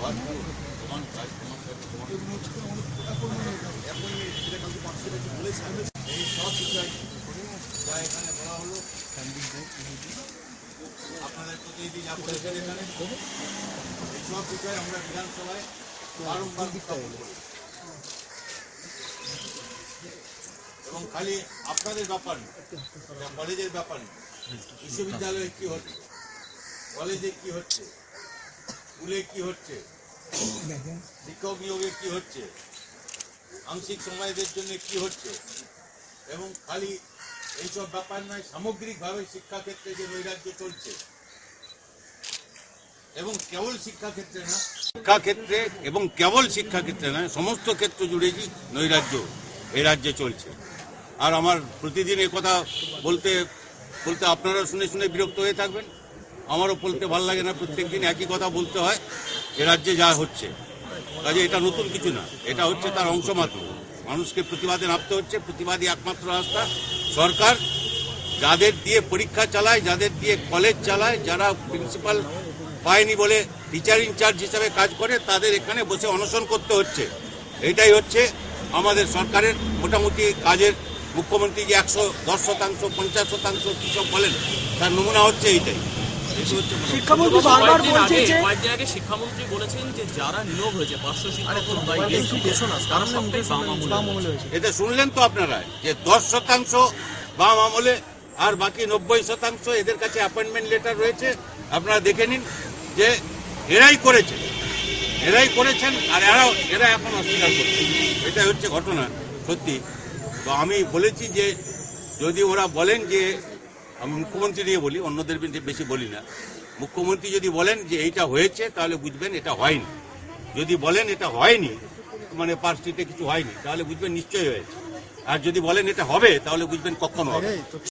এই সব বিষয় যা এখানে বলা হলো আপনাদের প্রতিনিধি যা বলেছেন এখানে এই সব বিষয়ে আমরা বিধানসভায় বারংবার উত্থাপন করি এবং খালি আপনাদের ব্যাপার না, কলেজের ব্যাপার না, বিশ্ববিদ্যালয়ে কি হচ্ছে, কলেজে কি হচ্ছে, স্কুলে কি হচ্ছে, শিক্ষক নিয়োগে কি হচ্ছে, আংশিক সময়দের জন্য কি হচ্ছে, এবং খালি এইসব ব্যাপার নয়, সামগ্রিকভাবে শিক্ষাক্ষেত্রে যে নৈরাজ্য চলছে এবং কেবল শিক্ষাক্ষেত্রে না, শিক্ষাক্ষেত্রে এবং কেবল শিক্ষাক্ষেত্রে নয়, সমস্ত ক্ষেত্র জুড়েই নৈরাজ্য এই রাজ্যে চলছে। আর আমার প্রতিদিন এ কথা বলতে বলতে আপনারা শুনে শুনে বিরক্ত হয়ে থাকবেন, আমারও বলতে ভালো লাগে না, প্রত্যেক দিন একই কথা বলতে হয়। এ রাজ্যে যা হচ্ছে কাজে এটা নতুন কিছু না, এটা হচ্ছে তার অংশ মাত্র। মানুষকে প্রতিবাদে নামতে হচ্ছে, প্রতিবাদী একমাত্র রাস্তা। সরকার যাদের দিয়ে পরীক্ষা চালায়, যাদের দিয়ে কলেজ চালায়, যারা প্রিন্সিপাল পায়নি বলে টিচার ইনচার্জ হিসাবে কাজ করে, তাদের এখানে বসে অনশন করতে হচ্ছে। এইটাই হচ্ছে আমাদের সরকারের মোটামুটি কাজের। মুখ্যমন্ত্রী যে 110%, 50% কি সব বলেন, তার নমুনা হচ্ছে এইটাই। শিক্ষামন্ত্রী বারবার বলছেন যে কয়েকদিন আগে শিক্ষামন্ত্রী বলেছেন যে যারা নিয়োগ হয়েছে 500 শিক্ষক এটা শুনলেন তো আপনারা, যে 10% বাম আমলে আর বাকি 90% এদের কাছে অ্যাপয়েন্টমেন্ট লেটার রয়েছে। আপনারা দেখে নিন যে এরাই করেছেন আর এরা এখন অস্বীকার করছে। এটাই হচ্ছে ঘটনা সত্যি। তো আমি বলেছি যে যদি ওরা বলেন যে, আমি মুখ্যমন্ত্রী নিয়ে বলি, অন্যদের বেশি বলি না, মুখ্যমন্ত্রী যদি বলেন যে এইটা হয়েছে তাহলে বুঝবেন এটা হয়নি। যদি বলেন এটা হয়নি, মানে পার্কস্ট্রিটে কিছু হয়নি, তাহলে বুঝবেন নিশ্চয়ই হয়েছে। আর যদি বলেন এটা হবে তাহলে বুঝবেন কখনো হবে।